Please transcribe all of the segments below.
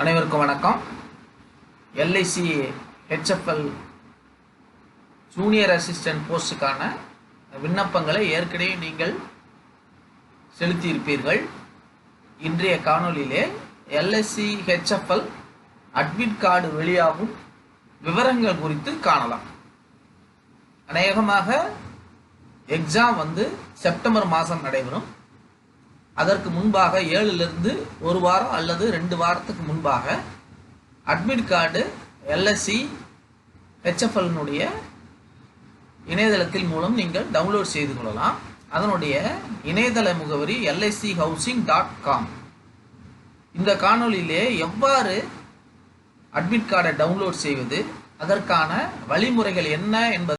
அனைவருக்கும் வணக்கம். LIC HFL junior assistant போஸ்ட்டுக்கான விண்ணப்பங்களை ஏற்கனவே நீங்கள் செலுத்தியிருப்பீர்கள். இன்றைய காணொலியிலே எல்ஐசி ஹெச்எஃப்எல் அட்மிட் கார்டு வெளியாகும் விவரங்கள் குறித்து காணலாம். அநேகமாக எக்ஸாம் செப்டம்பர் மாதம் நடைபெறும். அதற்கு முன்பாக 7லிருந்து ஒரு வாரம் அல்லது 2 வாரத்துக்கு முன்பாக அட்மிட் கார்டு எல்எஸ்சி ஹெச்எஃப்எல்னுடைய இணையதளத்தின் மூலம் நீங்கள் டவுன்லோட் செய்து கொள்ளலாம். அதனுடைய இணையதள முகவரி LIChousing.com. இந்த காணொலியிலே எவ்வாறு அட்மிட் கார்டை டவுன்லோட் செய்வது, அதற்கான வழிமுறைகள் என்ன என்பது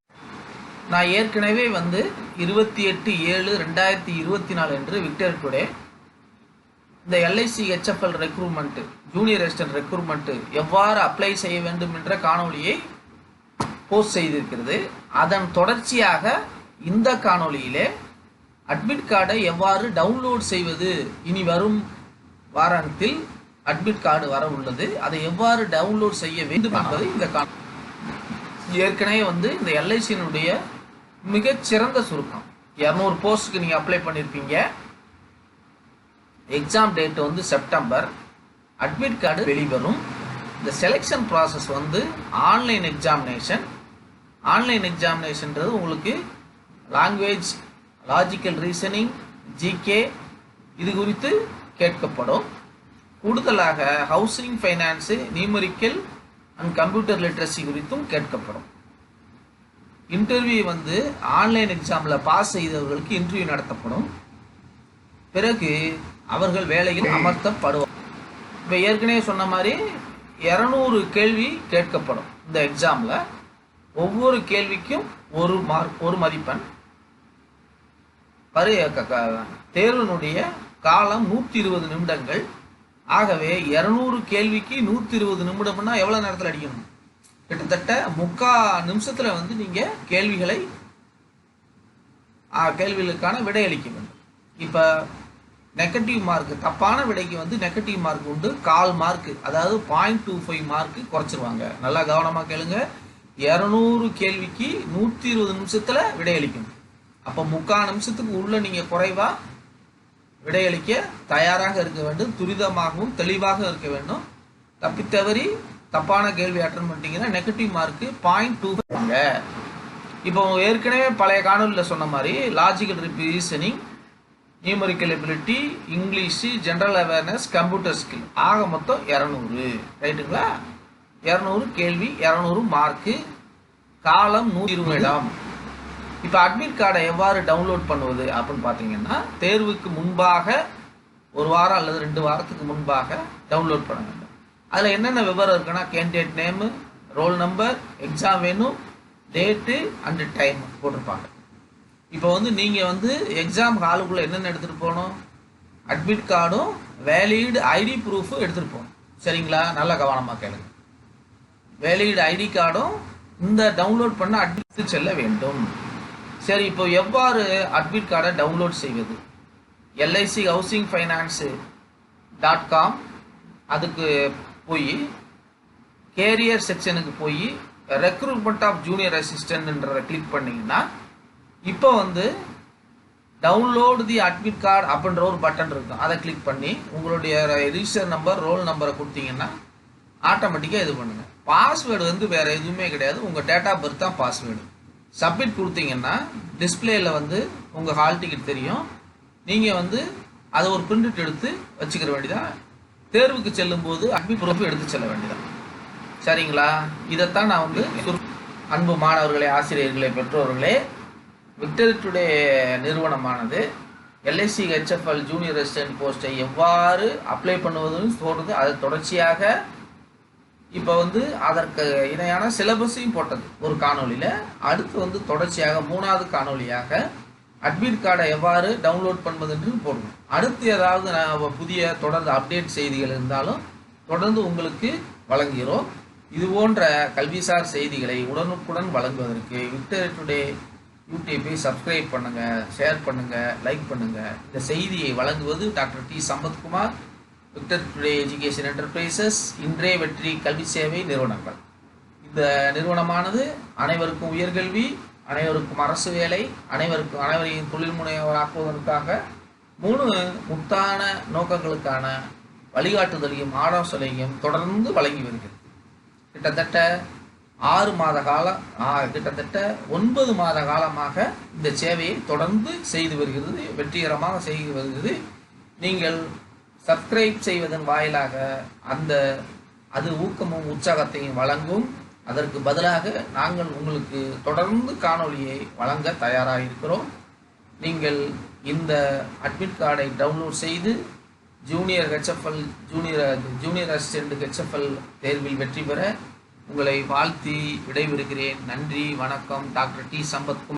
நான் ஏற்கனவே 28/7/2024 என்று விக்டர் டுடே இந்த LIC HFL recruitment junior assistant recruitment எவ்வாறு அப்ளை செய்ய வேண்டும் என்ற காணொலியை போஸ்ட் செய்திருக்கிறது. அதன் தொடர்ச்சியாக இந்த காணொலியிலே அட்மிட் கார்டை எவ்வாறு டவுன்லோட் செய்வது, இனி வரும் வாரத்தில் அட்மிட் கார்டு வர உள்ளது, அதை எவ்வாறு டவுன்லோட் செய்ய வேண்டும் என்பது இந்த ஏற்கனவே இந்த எல்ஐசியினுடைய மிகச்சிறந்த சுருக்கம். 200 போஸ்ட்டுக்கு நீங்கள் அப்ளை பண்ணியிருப்பீங்க. Exam date September. Admit card வெளிவரும். இந்த selection process online examination. Online எக்ஸாமினேஷன்றது உங்களுக்கு லாங்குவேஜ், லாஜிக்கல் ரீசனிங், ஜிகே இது குறித்து கேட்கப்படும். கூடுதலாக housing finance, numerical and computer literacy குறித்தும் கேட்கப்படும். இன்டர்வியூ ஆன்லைன் எக்ஸாமில் பாஸ் செய்தவர்களுக்கு இன்டர்வியூ நடத்தப்படும். பிறகு அவர்கள் வேலையில் அமர்த்தப்படுவார். இப்போ ஏற்கனவே சொன்ன மாதிரி 200 கேள்வி கேட்கப்படும். இந்த எக்ஸாமில் ஒவ்வொரு கேள்விக்கும் 1 மார்க், 1 மதிப்பெண். தேர்வினுடைய காலம் 120 நிமிடங்கள். ஆகவே 200 கேள்விக்கு 120 நிமிடம்னா எவ்வளோ நேரத்தில் அடிக்கணும்? கிட்டத்தட்ட 3/4 நிமிஷத்தில் நீங்கள் கேள்விகளுக்கான விடையளிக்க வேண்டும். இப்போ நெகட்டிவ் மார்க், தப்பான விடைக்கு நெகட்டிவ் மார்க் உண்டு. 1/4 மார்க், அதாவது 0.25 மார்க்கு குறைச்சிருவாங்க. நல்லா கவனமாக கேளுங்க. 200 கேள்விக்கு 120 நிமிஷத்தில் விடையளிக்கணும். அப்போ 3/4 நிமிஷத்துக்கு உள்ள நீங்கள் குறைவாக விடையளிக்க தயாராக இருக்க வேண்டும். துரிதமாகவும் தெளிவாக இருக்க வேண்டும். தப்பித்தவறி தப்பான கேள்வி அட்டன் பண்ணிட்டீங்கன்னா நெகட்டிவ் மார்க்கு 0.25. இப்போ ஏற்கனவே பழைய காணொலியில் சொன்ன மாதிரி logical reasoning, numerical ability, English, general awareness, computer skill ஆக மொத்தம் 200. ரைட்டுங்களா? 200 கேள்வி, 200 மார்க்கு, காலம் 120 நிமிடம். இப்போ அட்மிட் கார்டை எவ்வாறு டவுன்லோட் பண்ணுவது அப்படின்னு பார்த்தீங்கன்னா, தேர்வுக்கு முன்பாக 1 வாரம் அல்லது 2 வாரத்துக்கு முன்பாக டவுன்லோட் பண்ண வேண்டும். அதில் என்னென்ன விவரம் இருக்குன்னா, candidate name, roll number, exam வேணும், டேட்டு அண்டு டைம் போட்டிருப்பாங்க. இப்போ நீங்கள் எக்ஸாம் ஹாலுக்குள்ளே என்னென்ன எடுத்துகிட்டு போகணும்? அட்மிட் கார்டும் வேலிட் ஐடி ப்ரூஃபும் எடுத்துகிட்டு போகணும். சரிங்களா? நல்லா கவனமாக கேளுங்க. வேலிட் ஐடி கார்டும் இந்த டவுன்லோட் பண்ண அட்மிட் செல்ல வேண்டும். சரி, இப்போ எவ்வாறு அட்மிட் கார்டை டவுன்லோட் செய்வது? LIChousingfinance.com அதுக்கு போய் கேரியர் செக்ஷனுக்கு போய் ரெக்ரூட்மெண்ட் ஆஃப் ஜூனியர் அசிஸ்டன்ட்ன்றதை கிளிக் பண்ணிங்கன்னா, இப்போ டவுன்லோட் தி அட்மிட் கார்டு அப்படின்ற ஒரு பட்டன் இருக்கும். அதை கிளிக் பண்ணி உங்களுடைய ரிஜிஸ்டர் நம்பர், ரோல் நம்பரை கொடுத்தீங்கன்னா ஆட்டோமேட்டிக்காக இது பண்ணுங்கள். பாஸ்வேர்டு வேறு எதுவுமே கிடையாது. உங்கள் டேட் ஆஃப் பர்த் தான் பாஸ்வேர்டு. சப்மிட் கொடுத்தீங்கன்னா டிஸ்பிளேயில் உங்கள் ஹால் டிக்கெட் தெரியும். நீங்கள் அதை ஒரு பிரிண்ட் எடுத்து வச்சுக்கிற வேண்டியதான். தேர்வுக்கு செல்லும்போது அட்மிட் ப்ரூஃப் எடுத்து செல்ல வேண்டியதான். சரிங்களா? இதைத்தான் நான் அன்பு மாணவர்களே, ஆசிரியர்களே, பெற்றோர்களே, விக்டர் டுடே நிறுவனமானது எல்ஐசி ஹெச்எஃப்எல் ஜூனியர் அசிஸ்டன்ட் போஸ்ட்டை எவ்வாறு அப்ளை பண்ணுவதுன்னு சொல்கிறது. அது தொடர்ச்சியாக இப்போ அதற்கு இணையான சிலபஸையும் போட்டது ஒரு காணொலியில். அடுத்து தொடர்ச்சியாக 3வது காணொலியாக அட்மிட் கார்டை எவ்வாறு டவுன்லோட் பண்ணுவதுன்னு போடணும். அடுத்து ஏதாவது புதிய தொடர்ந்து அப்டேட் செய்திகள் இருந்தாலும் தொடர்ந்து உங்களுக்கு வழங்குகிறோம். இது போன்ற கல்விசார் செய்திகளை உடனுக்குடன் வழங்குவதற்கு விக்டர் டுடே யூடியூப்பை சப்ஸ்கிரைப் பண்ணுங்கள், ஷேர் பண்ணுங்கள், லைக் பண்ணுங்கள். இந்த செய்தியை வழங்குவது doctor D. Sampathkumar, Victor today education enterprises, இன்றைய வெற்றி கல்வி சேவை நிறுவனங்கள். இந்த நிறுவனமானது அனைவருக்கும் உயர்கல்வி, அனைவருக்கும் அரசு வேலை, அனைவரையும் தொழில் முனைவராக்குவதற்காக 3 முத்தான நோக்கங்களுக்கான வழிகாட்டுதலையும் ஆலோசனையும் தொடர்ந்து வழங்கி வருகிறது. கிட்டத்தட்ட 9 மாத காலமாக இந்த சேவையை தொடர்ந்து செய்து வருகிறது, வெற்றிகரமாக செய்து வருகிறது. நீங்கள் சப்ஸ்கிரைப் செய்வதன் வாயிலாக அது ஊக்கமும் உற்சாகத்தையும் வழங்கும். அதற்கு பதிலாக நாங்கள் உங்களுக்கு தொடர்ந்து காணொளியை வழங்க தயாராக இருக்கிறோம். நீங்கள் இந்த அட்மிட் கார்டை டவுன்லோட் செய்து junior HFL junior assistant HFL தேர்வில் வெற்றி பெற உங்களை வாழ்த்தி விடைபெறுகிறேன். நன்றி, வணக்கம். Doctor D. சம்பத்குமார்.